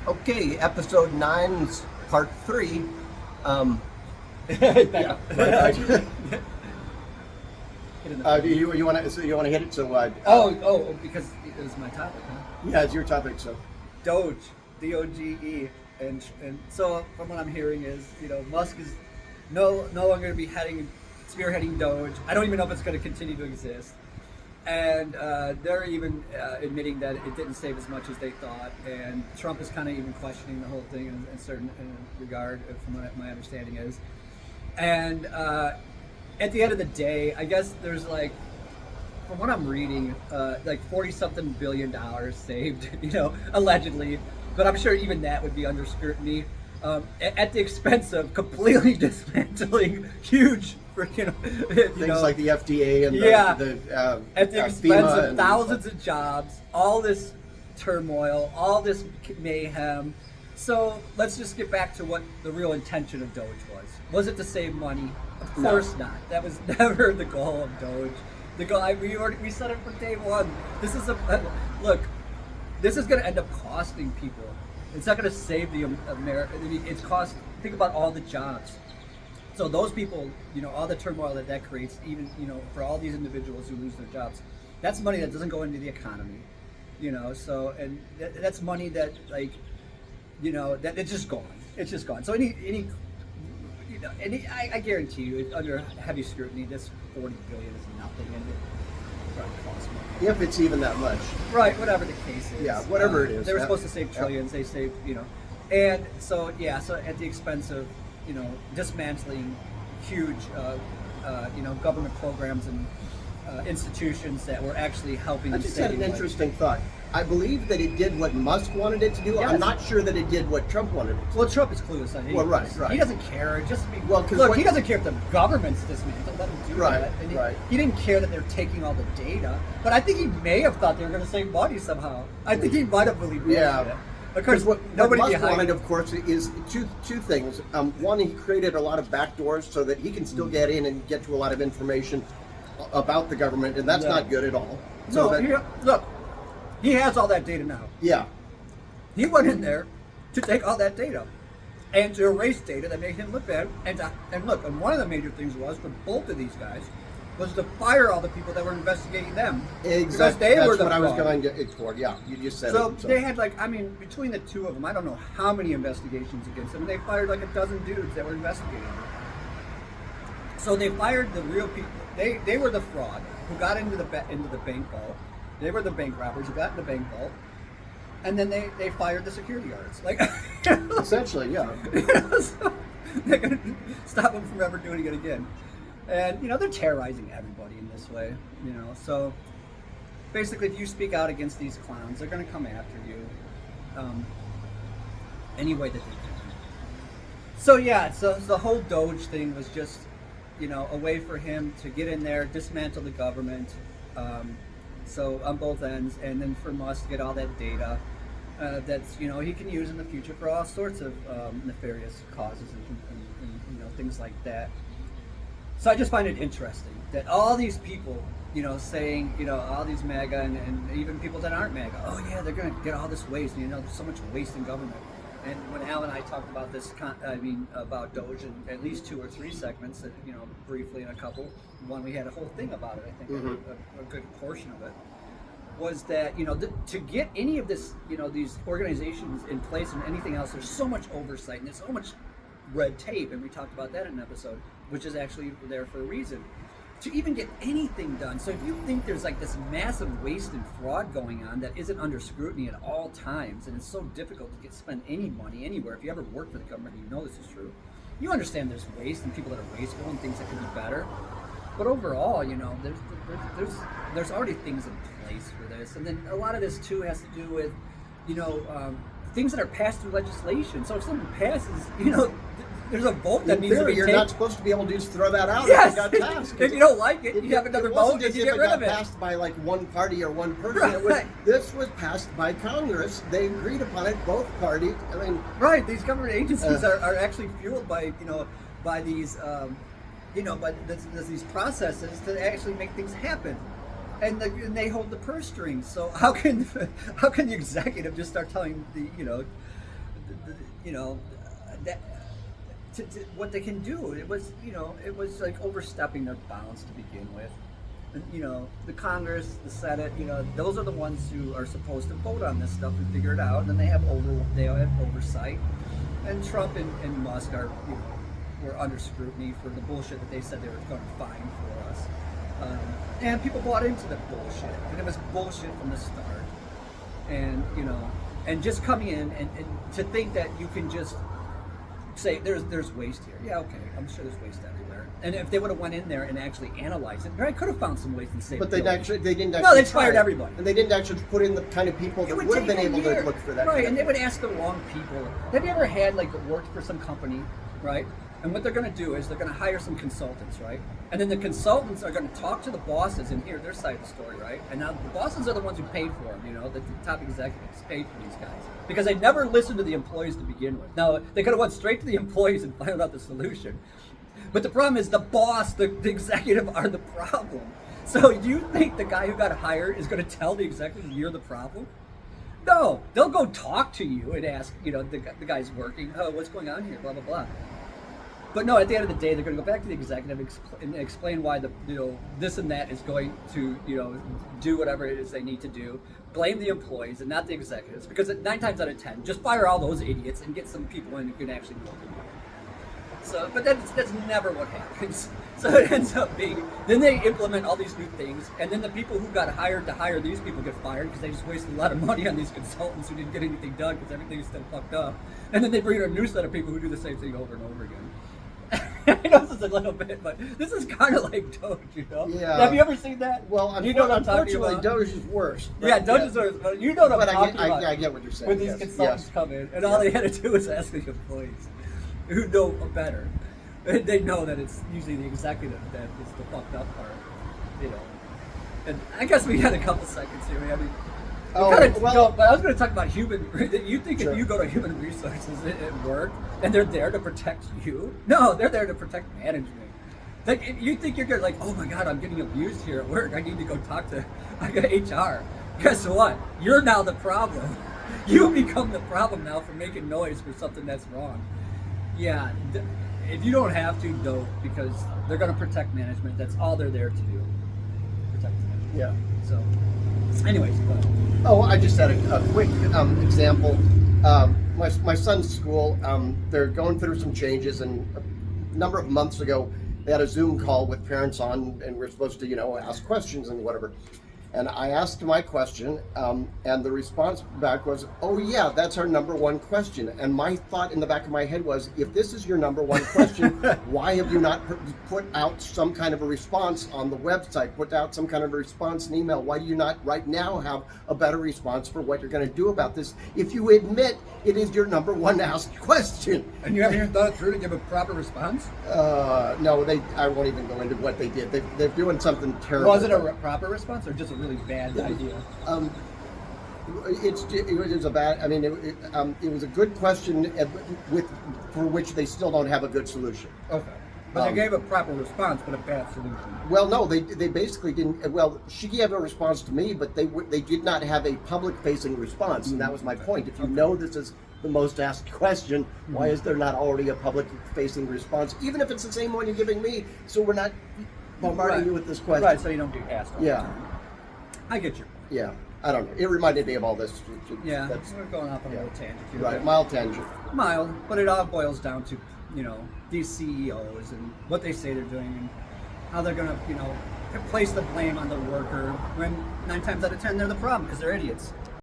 Okay, episode 9's part 3. Yeah. You want to hit it? So Because it was my topic, huh? yeah, it's your topic. So DOGE, DOGE, and so from what I'm hearing is, Musk is no longer going to be spearheading DOGE. I don't even know if it's going to continue to exist, and they're even admitting that it didn't save as much as they thought. And Trump is kind of even questioning the whole thing in certain regard, from what my understanding is. And at the end of the day, I guess there's from what I'm reading, 40-something billion saved, allegedly. But I'm sure even that would be under scrutiny at the expense of completely dismantling huge freaking things like the FDA and at the expense of thousands of jobs, all this turmoil, all this mayhem. So let's just get back to what the real intention of DOGE was. Was it to save money? Of course not. That was never the goal of DOGE. The goal, we said it from day one. This is look. This is going to end up costing people. It's not going to save the America. I mean, it's cost. Think about all the jobs. So those people, all the turmoil that creates, even for all these individuals who lose their jobs, that's money that doesn't go into the economy. So and that's money that that it's just gone. It's just gone. So I guarantee you, under heavy scrutiny, this $40 billion is nothing, and it probably costs money. If it's even that much. Right, whatever the case is. Yeah, whatever it is. They were supposed to save trillions. They saved, and so so at the expense of dismantling huge government programs and institutions that were actually helping. I just had an interesting thought. I believe that it did what Musk wanted it to do. Yes. I'm not sure that it did what Trump wanted it to do. Well, Trump is clueless on it. Well, right. He doesn't care. He doesn't care if the government's dismantled. Let him do that. And he didn't care that they're taking all the data. But I think he may have thought they were going to save money somehow. I think he might have believed it. Yeah. Of course, what Musk wanted, of course, is two things. One, he created a lot of backdoors so that he can still get in and get to a lot of information about the government, and that's not good at all. Look. He has all that data now. Yeah. He went in there to take all that data and to erase data that made him look bad. And one of the major things was for both of these guys was to fire all the people that were investigating them. Exactly. That's what I was going to explore. Yeah, you just said so it. So they had between the two of them, I don't know how many investigations against them. And they fired a dozen dudes that were investigating them. So they fired the real people. They were the fraud who got into the bank vault. They were the bank robbers who got in the bank vault, and then they fired the security guards. Essentially, yeah. So they're gonna stop them from ever doing it again, and they're terrorizing everybody in this way. So basically, if you speak out against these clowns, they're gonna come after you, any way that they can. So so the whole DOGE thing was just a way for him to get in there, dismantle the government. So on both ends, and then for Musk to get all that data that's he can use in the future for all sorts of nefarious causes and things like that. So I just find it interesting that all these people, saying all these MAGA and even people that aren't MAGA, oh yeah, they're going to get all this waste. There's so much waste in government. And when Al and I talked about this, about DOGE in at least 2 or 3 segments, briefly in a couple. One, we had a whole thing about it. I think a good portion of it was that to get any of this, these organizations in place and anything else, there's so much oversight and there's so much red tape, and we talked about that in an episode, which is actually there for a reason. To even get anything done. So if you think there's this massive waste and fraud going on that isn't under scrutiny at all times, and it's so difficult to spend any money anywhere, if you ever work for the government, you know this is true. You understand there's waste and people that are wasteful and things that could be better. But overall, there's already things in place for this, and then a lot of this too has to do with, things that are passed through legislation. So if something passes, there's a vote that needs to be taken. You're not supposed to be able to just throw that out. Yes. If it got passed. If you don't like it, you have another vote and you get rid of it. It wasn't just passed by one party or one person. Right. This was passed by Congress. They agreed upon it, both parties. Right. These government agencies are actually fueled by by these these processes to actually make things happen. And they hold the purse strings. So how can the executive just start telling you know, that to what they can do. It was, it was like overstepping their bounds to begin with. And, the Congress, the Senate, those are the ones who are supposed to vote on this stuff and figure it out. And then they have oversight. And Trump and Musk are, were under scrutiny for the bullshit that they said they were going to fine for us. And people bought into the bullshit, and it was bullshit from the start. And and just coming in and to think that you can just say there's waste here. Yeah, okay, I'm sure there's waste everywhere. And if they would have went in there and actually analyzed it, I could have found some waste and saved. But they didn't actually. No, they fired everybody, and they didn't actually put in the kind of people that would have been able to look for that. Right, and they would ask the wrong people. Have you ever had worked for some company, right? And what they're going to do is they're going to hire some consultants, right? And then the consultants are going to talk to the bosses and hear their side of the story, right? And now the bosses are the ones who paid for them, the top executives paid for these guys. Because they never listened to the employees to begin with. Now, they could have went straight to the employees and found out the solution. But the problem is the boss, the executive are the problem. So do you think the guy who got hired is going to tell the executive you're the problem? No, they'll go talk to you and ask, the guy's working, oh, what's going on here, blah, blah, blah. But no, at the end of the day, they're going to go back to the executive and explain why this and that is going to do whatever it is they need to do. Blame the employees and not the executives, because 9 times out of 10, just fire all those idiots and get some people in who can actually work. So, but that's never what happens. So it ends up being, then they implement all these new things, and then the people who got hired to hire these people get fired because they just wasted a lot of money on these consultants who didn't get anything done because everything's still fucked up. And then they bring in a new set of people who do the same thing over and over again. I know this is a little bit, but this is kind of like DOGE, Yeah. Have you ever seen that? Well, you know what I'm talking unfortunately, about? DOGE is worse. Yeah, DOGE is worse. But you know what I'm talking about. I get what you're saying. When these consultants come in, and all they had to do was ask the employees who know better. And they know that it's usually the executive that is the fucked up part, And I guess we had a couple seconds here. I mean, but I was going to talk about human. You think Sure. if you go to human resources at work and they're there to protect you? No, they're there to protect management. Like, you think you're good? Like, oh my God, I'm getting abused here at work. I need to go talk to HR. Guess what? You're now the problem. You become the problem now for making noise for something that's wrong. Yeah. If you don't have to, don't, because they're going to protect management. That's all they're there to do. Protect management. Yeah. So, anyways, go ahead. Oh, I just had a quick example. My son's school, they're going through some changes, and a number of months ago, they had a Zoom call with parents on, and we're supposed to, ask questions and whatever. And I asked my question, and the response back was, oh yeah, that's our number one question. And my thought in the back of my head was, if this is your number one question, why have you not put out some kind of a response on the website, put out some kind of a response in email? Why do you not right now have a better response for what you're going to do about this if you admit it is your number one asked question? And you haven't even thought it through to give a proper response? No, I won't even go into what they did. They're doing something terrible. Was it a proper response or just a really bad idea? It was a bad. I mean, it was a good question for which they still don't have a good solution. Okay, but they gave a proper response, but a bad solution. Well, no, they basically didn't. Well, she gave a response to me, but they did not have a public-facing response, and that was my point. If you know this is the most asked question, why is there not already a public-facing response, even if it's the same one you're giving me? So we're not bombarding you with this question. Right, so you don't get asked all the time. I get your point. Yeah, I don't know. It reminded me of all this. Yeah, we're going off on a little tangent here. Right, mild tangent. Mild, but it all boils down to, these CEOs and what they say they're doing and how they're going to, place the blame on the worker when 9 times out of 10 they're the problem because they're idiots.